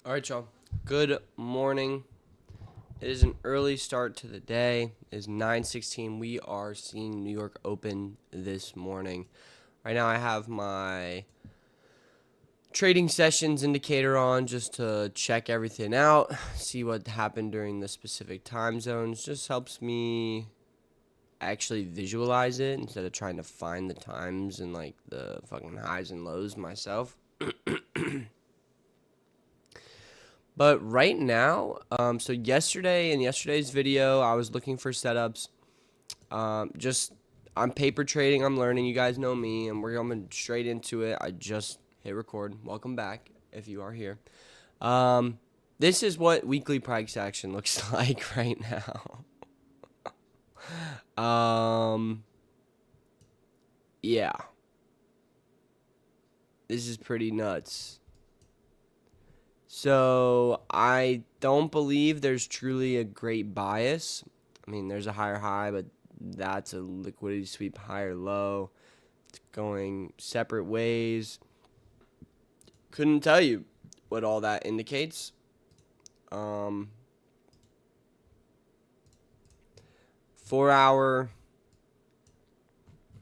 All right, y'all. Good morning. It is an early start to the day. It is 9:16. We are seeing New York open this morning. Right now, I have my trading sessions indicator on just to check everything out, see what happened during the specific time zones. Just helps me actually visualize it instead of trying to find the times and like the fucking highs and lows myself. But right now, so yesterday in yesterday's video, I was looking for setups. Just I'm paper trading. I'm learning. You guys know me, and we're coming straight into it. I just hit record. Welcome back if you are here. Um, this is what weekly price action looks like right now. Yeah, this is pretty nuts. So I don't believe there's truly a great bias. I mean, there's a higher high, but that's a liquidity sweep higher low. It's going separate ways. Couldn't tell you what all that indicates. Um, 4 hour.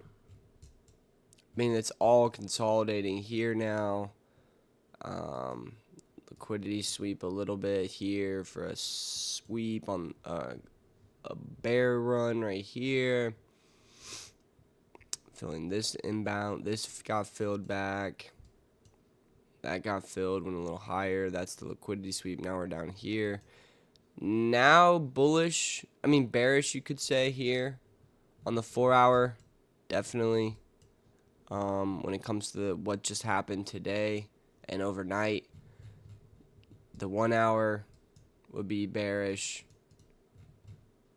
I mean, it's all consolidating here now. Um, Liquidity sweep a little bit here for a sweep on a bear run right here. Filling this inbound. This got filled back. That got filled, went a little higher. That's the liquidity sweep. Now we're down here. Now bullish, I mean bearish you could say here on the 4 hour. Definitely. When it comes to what just happened today and overnight, the 1 hour would be bearish.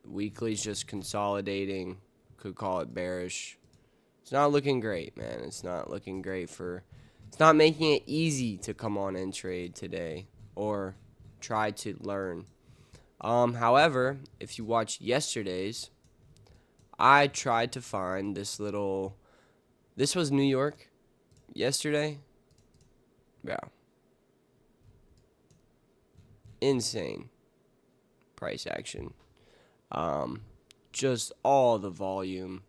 Weekly's just consolidating. Could call it bearish. It's not looking great, man. It's not looking great for. It's not making it easy to come on and trade today or try to learn. However, if you watched yesterday's, I tried to find this little. This was New York yesterday. Yeah. Insane price action. Um, just all the volume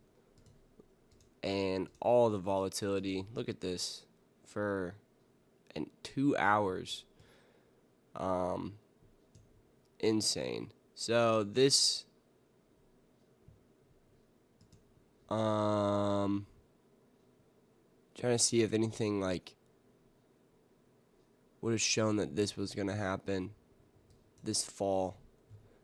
and all the volatility. Look at this for 2 hours. Um, Insane. So this trying to see if anything like would have shown that this was gonna happen this fall.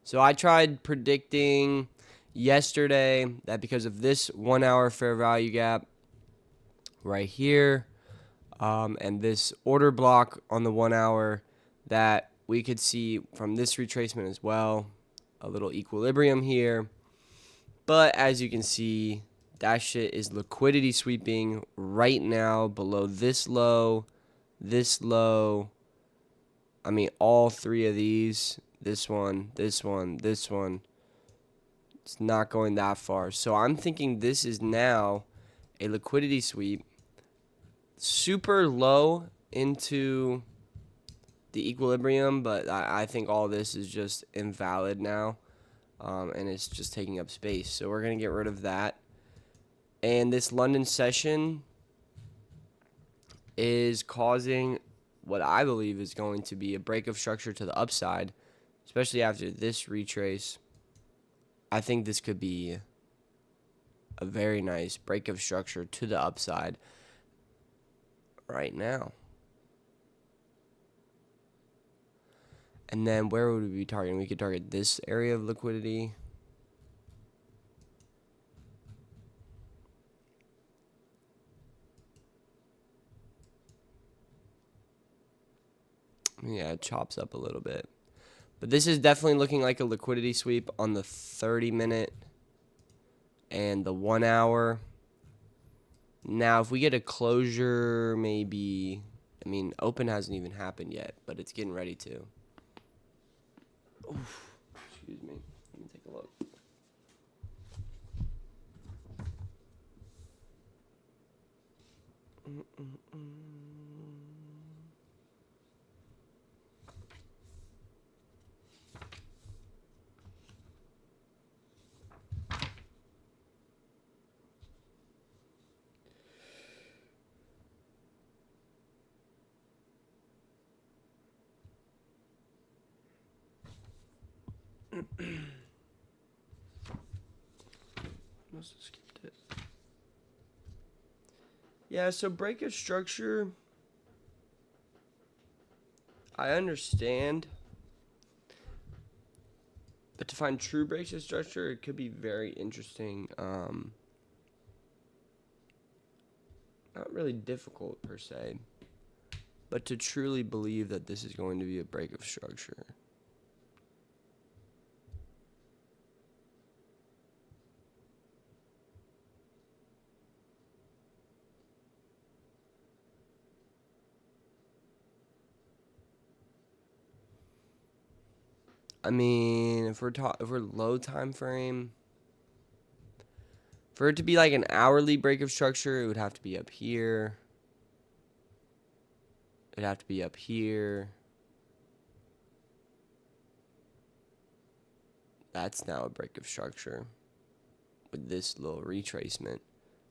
So I tried predicting yesterday that because of this 1 hour fair value gap right here, and this order block on the 1 hour, that we could see from this retracement as well a little equilibrium here. But as you can see, that shit is liquidity sweeping right now below this low, this low. I mean, all three of these, this one, this one, this one. It's not going that far. So I'm thinking this is now a liquidity sweep super low into the equilibrium, but I think all this is just invalid now, and it's just taking up space. So we're going to get rid of that. And this London session is causing what I believe is going to be a break of structure to the upside, especially after this retrace. I think this could be a very nice break of structure to the upside right now. And then where would we be targeting? We could target this area of liquidity. Yeah, it chops up a little bit. But this is definitely looking like a liquidity sweep on the 30-minute and the 1 hour. Now, if we get a closure, maybe, I mean, open hasn't even happened yet, but it's getting ready to. Oof, excuse me. Let me take a look. Must have skipped it. Yeah, so break of structure, I understand. But to find true breaks of structure, it could be very interesting. Not really difficult per se, but to truly believe that this is going to be a break of structure. I mean, if we're low time frame, for it to be like an hourly break of structure, it would have to be up here. It'd have to be up here. That's now a break of structure with this little retracement.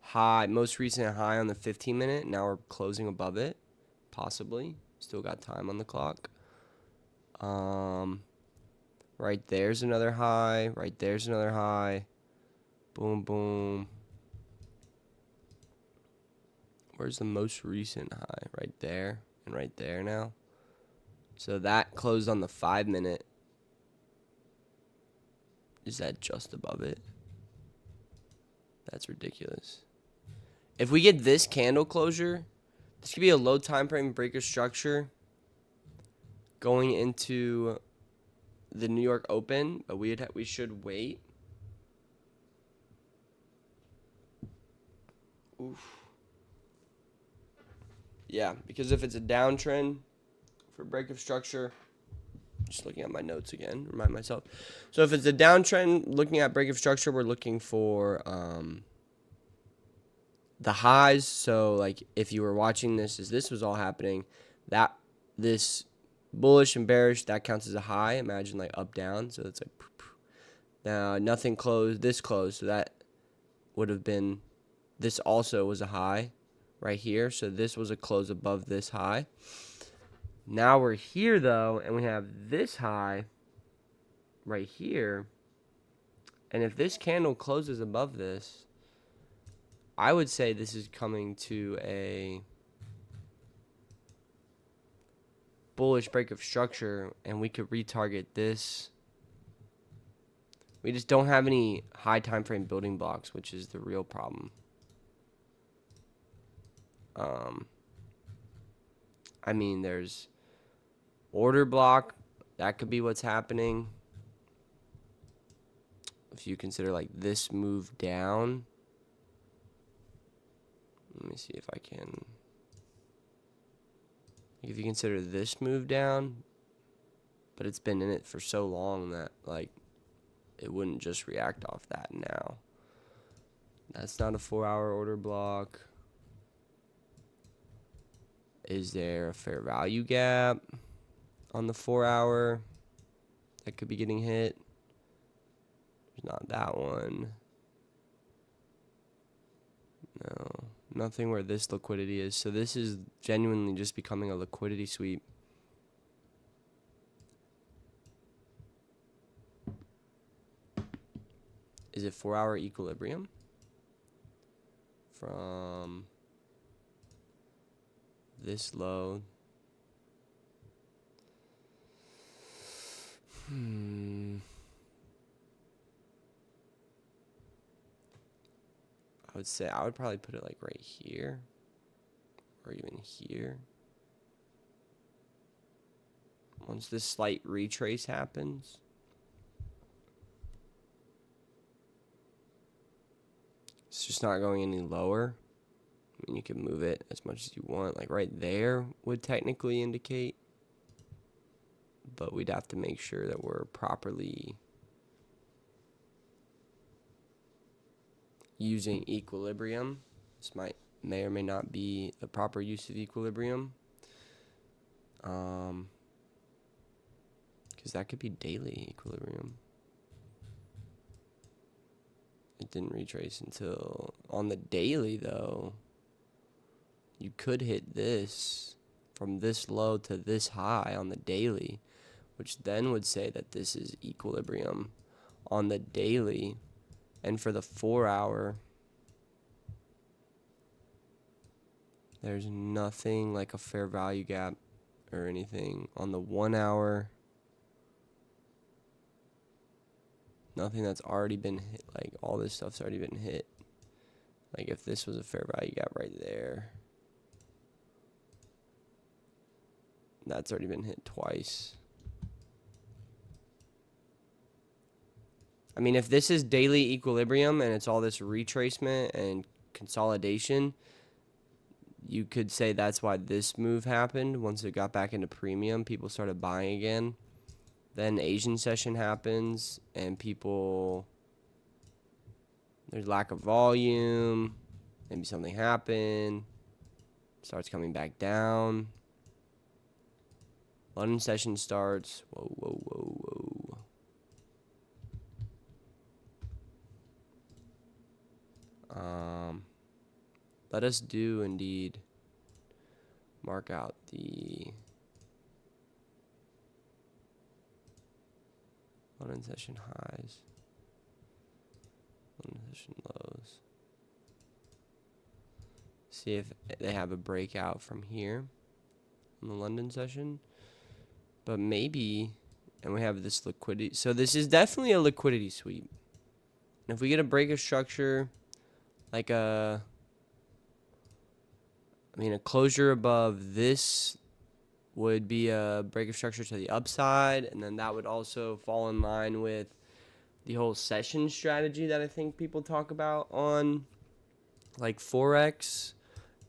High, most recent high on the 15-minute. Now we're closing above it, possibly. Still got time on the clock. Right there's another high. Right there's another high. Boom, boom. Where's the most recent high? Right there and right there now. So that closed on the 5-minute. Is that just above it? That's ridiculous. If we get this candle closure, this could be a low time frame breaker structure going into the New York Open, but we should wait. Oof. Yeah, because if it's a downtrend for break of structure, just looking at my notes again, remind myself. So if it's a downtrend, looking at break of structure, we're looking for the highs. So like if you were watching this as this was all happening, that this bullish and bearish, that counts as a high. Imagine like up down. So it's like now nothing closed, this closed, so that would have been, this also was a high right here. So this was a close above this high. Now we're here though, and we have this high right here. And if this candle closes above this, I would say this is coming to a bullish break of structure, and we could retarget this. We just don't have any high time frame building blocks, which is the real problem. I mean, there's order block. That could be what's happening. If you consider like this move down. Let me see if I can. If you consider this move down, but it's been in it for so long that like it wouldn't just react off that now. That's not a 4-hour order block. Is there a fair value gap on the 4-hour that could be getting hit? There's not that one. No, nothing where this liquidity is. So this is genuinely just becoming a liquidity sweep. Is it 4-hour equilibrium? From this low. I would say I would probably put it like right here or even here. Once this slight retrace happens, it's just not going any lower. I mean, you can move it as much as you want. Like right there would technically indicate, but we'd have to make sure that we're properly using equilibrium. This may or may not be the proper use of equilibrium. Because that could be daily equilibrium. It didn't retrace until on the daily though. You could hit this from this low to this high on the daily, which then would say that this is equilibrium on the daily. And for the 4-hour, there's nothing like a fair value gap or anything. On the 1-hour, nothing that's already been hit. Like, all this stuff's already been hit. Like, if this was a fair value gap right there, that's already been hit twice. I mean, if this is daily equilibrium and it's all this retracement and consolidation, you could say that's why this move happened. Once it got back into premium, people started buying again. Then Asian session happens and there's lack of volume. Maybe something happened. Starts coming back down. London session starts. Whoa, whoa, whoa, whoa. Let us do indeed mark out the London session highs, London session lows. See if they have a breakout from here in the London session. But maybe, and we have this liquidity. So this is definitely a liquidity sweep. And if we get a break of structure, like a closure above this would be a break of structure to the upside, and then that would also fall in line with the whole session strategy that I think people talk about on like Forex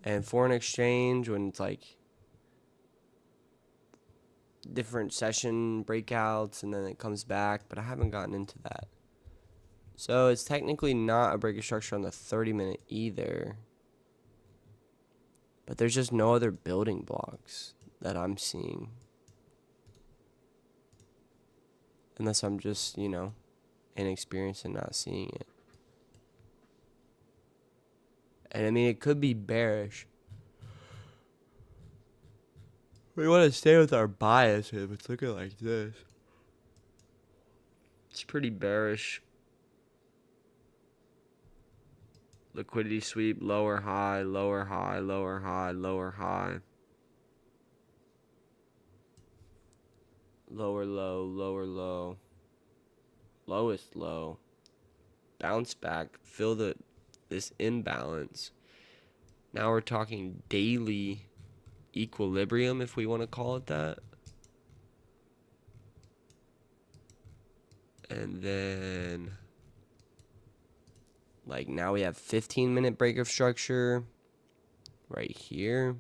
and foreign exchange, when it's like different session breakouts and then it comes back, but I haven't gotten into that. So it's technically not a break of structure on the 30-minute either. But there's just no other building blocks that I'm seeing. Unless I'm just, inexperienced and not seeing it. And I mean, it could be bearish. We want to stay with our bias if it's looking like this. It's pretty bearish. Liquidity sweep, lower high, lower high, lower high, lower high. Lower low, lower low. Lowest low. Bounce back, fill this imbalance. Now we're talking daily equilibrium, if we want to call it that. And then like now we have 15-minute break of structure right here.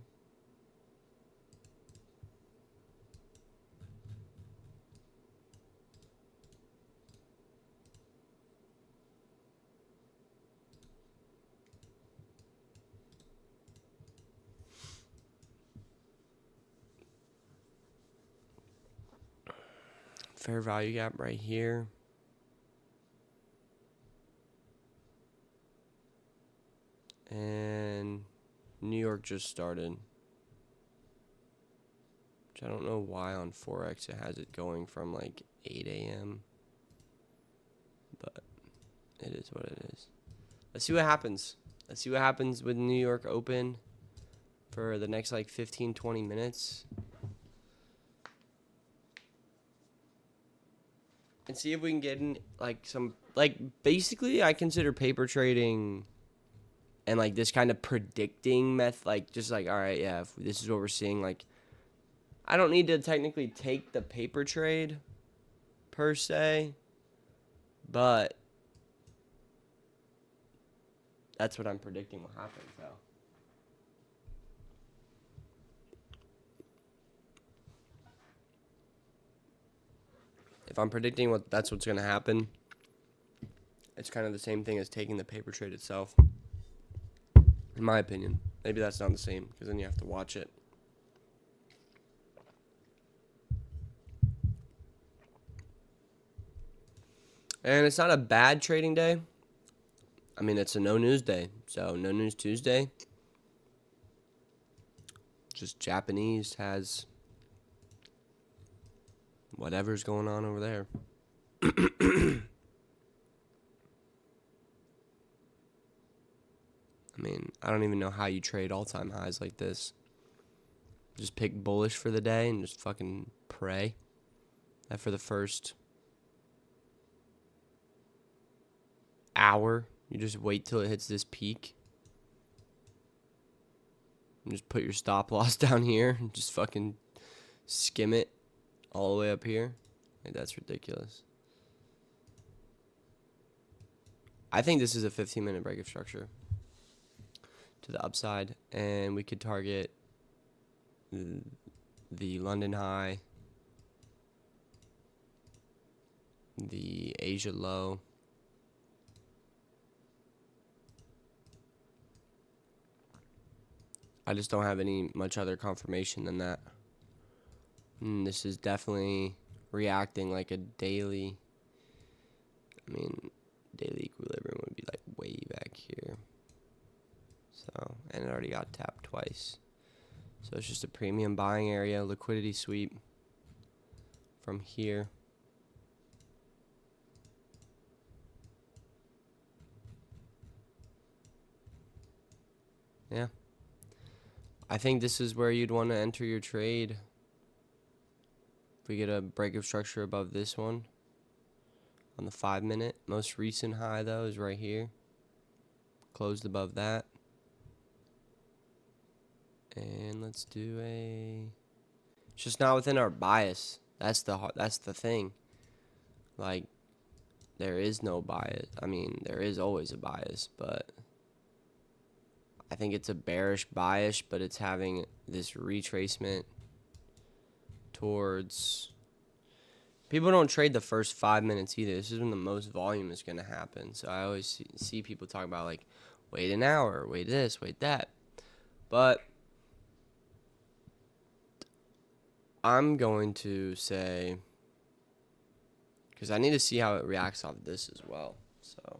Fair value gap right here. And New York just started. Which I don't know why on Forex it has it going from like 8 a.m. But it is what it is. Let's see what happens. Let's see what happens with New York open for the next like 15, 20 minutes. And see if we can get in like some, like basically I consider paper trading and like this kind of predicting method, like just like, all right, yeah, if this is what we're seeing, like I don't need to technically take the paper trade per se, but that's what I'm predicting will happen, so. If I'm predicting that's what's going to happen, it's kind of the same thing as taking the paper trade itself, in my opinion. Maybe that's not the same, because then you have to watch it. And it's not a bad trading day. I mean, it's a no news day, so no news Tuesday. Just Japanese has whatever's going on over there. I mean, I don't even know how you trade all-time highs like this. Just pick bullish for the day and just fucking pray that for the first hour, you just wait till it hits this peak. And just put your stop loss down here and just fucking skim it all the way up here. Like, that's ridiculous. I think this is a 15-minute break of structure to the upside, and we could target the London high, the Asia low, I just don't have any much other confirmation than that. And this is definitely reacting like a daily. I mean, daily equilibrium would be like way back here. So, and it already got tapped twice. So it's just a premium buying area, liquidity sweep from here. Yeah. I think this is where you'd want to enter your trade. If we get a break of structure above this one on the 5-minute. Most recent high, though, is right here. Closed above that. And let's do a... It's just not within our bias. That's the thing. Like, there is no bias. I mean, there is always a bias, but I think it's a bearish bias, but it's having this retracement towards... People don't trade the first 5 minutes either. This is when the most volume is going to happen. So I always see people talk about, like, wait an hour, wait this, wait that. But I'm going to say, because I need to see how it reacts off this as well. So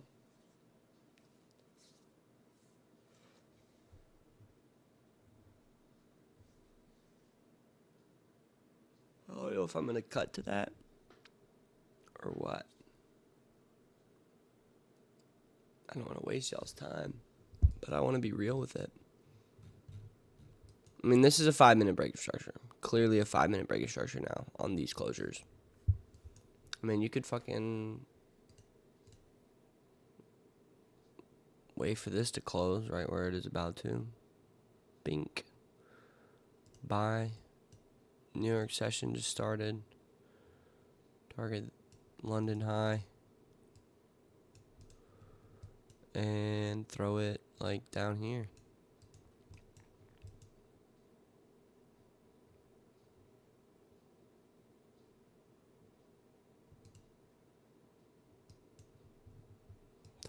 I don't know if I'm going to cut to that or what. I don't want to waste y'all's time, but I want to be real with it. I mean, this is a 5-minute break of structure. Clearly a 5-minute break of structure now on these closures. I mean, you could fucking wait for this to close right where it is about to. Bink. Buy. New York session just started. Target London high. And throw it like down here.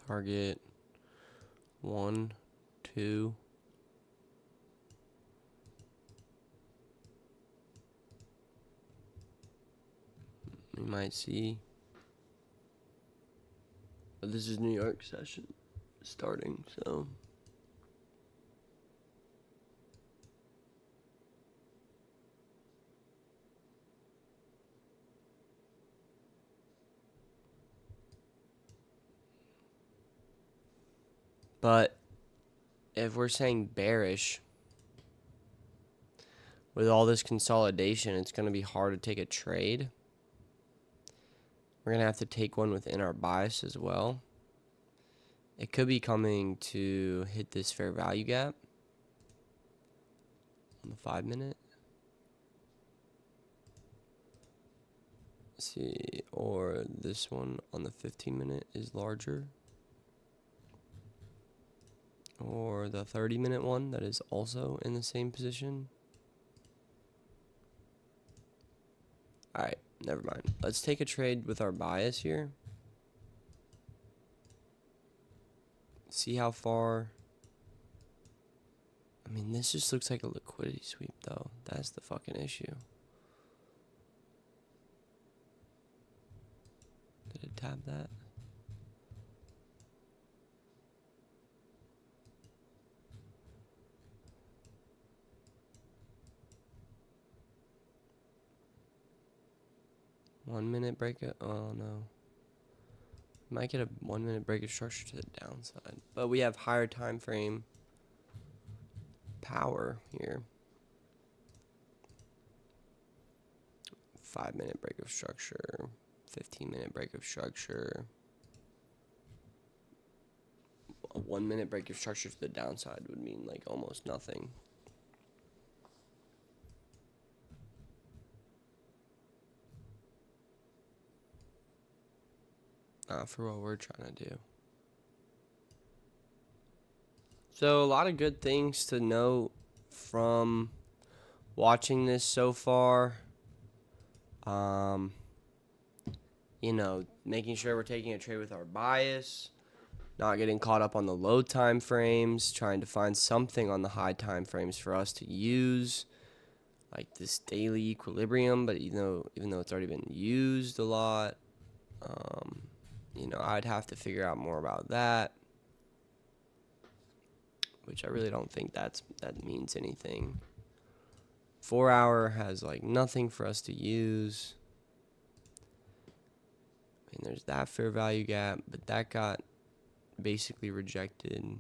Target 1, 2. You might see. But this is New York session starting, so. But if we're saying bearish, with all this consolidation, it's going to be hard to take a trade. We're going to have to take one within our bias as well. It could be coming to hit this fair value gap on the 5-minute. Let's see, or this one on the 15-minute is larger. Or the 30-minute one that is also in the same position. Alright, never mind. Let's take a trade with our bias here. See how far. I mean, this just looks like a liquidity sweep, though. That's the fucking issue. Did it tap that? 1 minute break of, oh no. Might get a 1 minute break of structure to the downside. But we have higher time frame power here. 5 minute break of structure. 15-minute break of structure. A 1 minute break of structure to the downside would mean like almost nothing. For what we're trying to do. So a lot of good things to note from watching this so far. You know, making sure we're taking a trade with our bias, not getting caught up on the low time frames, trying to find something on the high time frames for us to use, like this daily equilibrium. But even though it's already been used a lot, you know, I'd have to figure out more about that, which I really don't think that means anything. 4 hour has like nothing for us to use. I mean, there's that fair value gap, but that got basically rejected.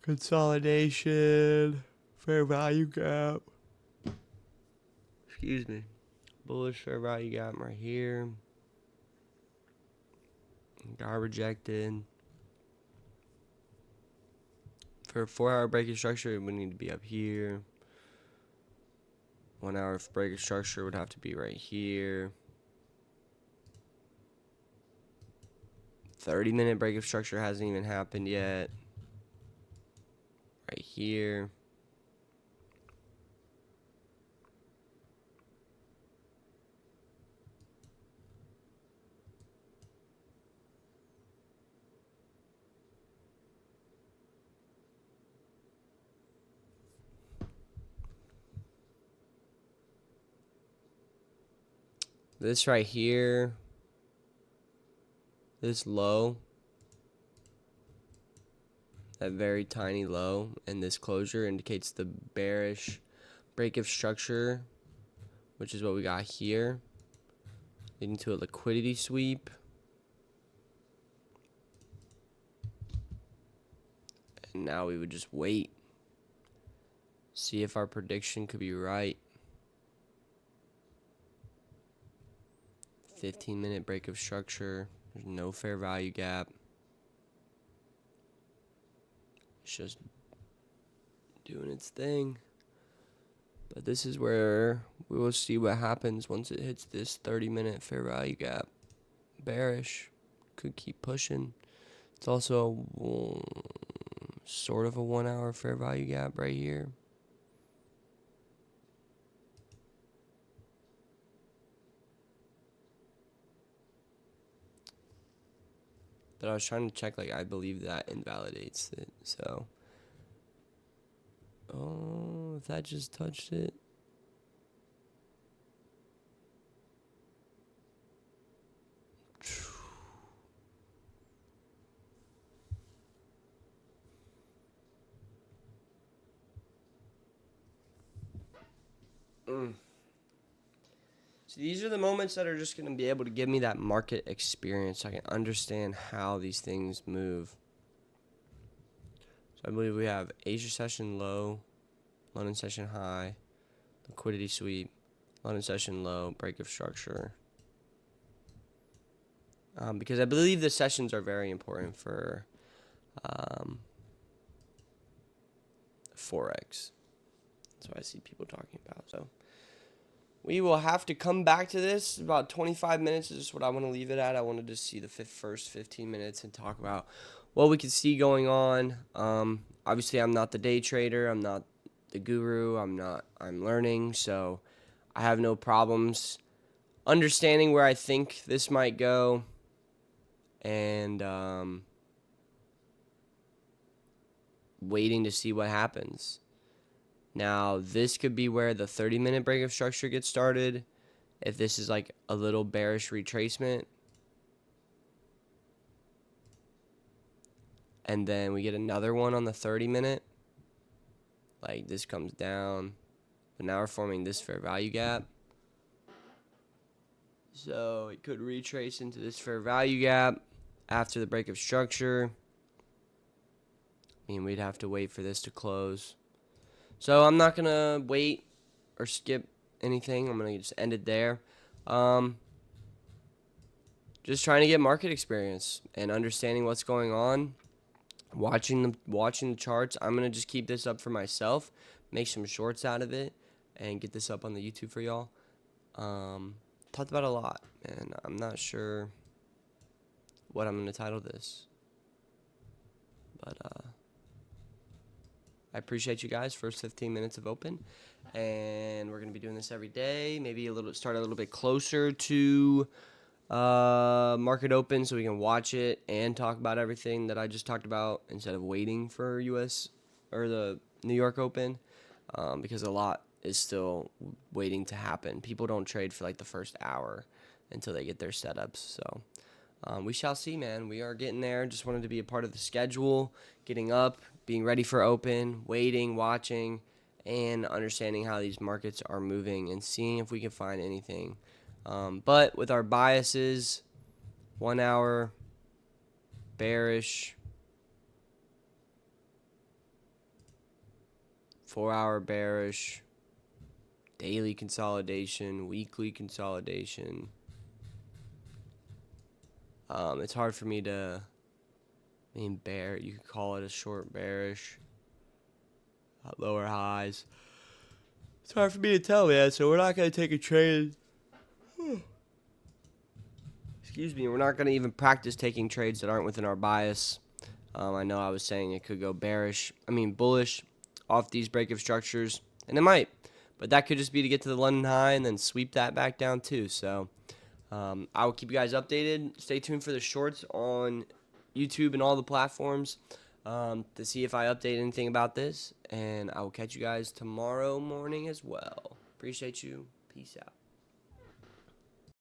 Consolidation, fair value gap. Excuse me. Bullish fair value gap right here. Got rejected. For a 4 hour break of structure, it would need to be up here. 1 hour break of structure would have to be right here. 30-minute break of structure hasn't even happened yet. Right here. This right here, this low, that very tiny low, and this closure indicates the bearish break of structure, which is what we got here, leading to a liquidity sweep. And now we would just wait, see if our prediction could be right. 15-minute break of structure. There's no fair value gap. It's just doing its thing. But this is where we will see what happens once it hits this 30-minute fair value gap. Bearish. Could keep pushing. It's also sort of a 1 hour fair value gap right here. But I was trying to check, like, I believe that invalidates it, so. Oh, if that just touched it. So these are the moments that are just going to be able to give me that market experience so I can understand how these things move. So I believe we have Asia session low, London session high, liquidity sweep, London session low, break of structure. Because I believe the sessions are very important for Forex. That's what I see people talking about. So we will have to come back to this. About 25 minutes is just what I want to leave it at. I wanted to see the first 15 minutes and talk about what we could see going on. Obviously, I'm not the day trader. I'm not the guru. I'm learning. So I have no problems understanding where I think this might go. And waiting to see what happens. Now, this could be where the 30-minute break of structure gets started. If this is like a little bearish retracement. And then we get another one on the 30-minute. Like this comes down. but now we're forming this fair value gap. So it could retrace into this fair value gap after the break of structure. I mean, we'd have to wait for this to close. So I'm not going to wait or skip anything. I'm going to just end it there. Just trying to get market experience and understanding what's going on. Watching the charts. I'm going to just keep this up for myself. Make some shorts out of it. And get this up on the YouTube for y'all. Talked about a lot, and I'm not sure what I'm going to title this. But I appreciate you guys. First 15 minutes of open, and we're going to be doing this every day. Maybe start a little bit closer to market open so we can watch it and talk about everything that I just talked about instead of waiting for US or the New York Open, because a lot is still waiting to happen. People don't trade for like the first hour until they get their setups. So we shall see, man. We are getting there. Just wanted to be a part of the schedule, getting up, being ready for open, waiting, watching, and understanding how these markets are moving and seeing if we can find anything. But with our biases, 1 hour bearish, 4 hour bearish, daily consolidation, weekly consolidation. It's hard for me to, bear. You could call it a short bearish. Lower highs. It's hard for me to tell, man. So we're not gonna take a trade. Excuse me. We're not gonna even practice taking trades that aren't within our bias. I know I was saying it could go bullish off these breakup structures, and it might. But that could just be to get to the London high and then sweep that back down too. So I will keep you guys updated. Stay tuned for the shorts on YouTube and all the platforms to see if I update anything about this. And I will catch you guys tomorrow morning as well. Appreciate you. Peace out.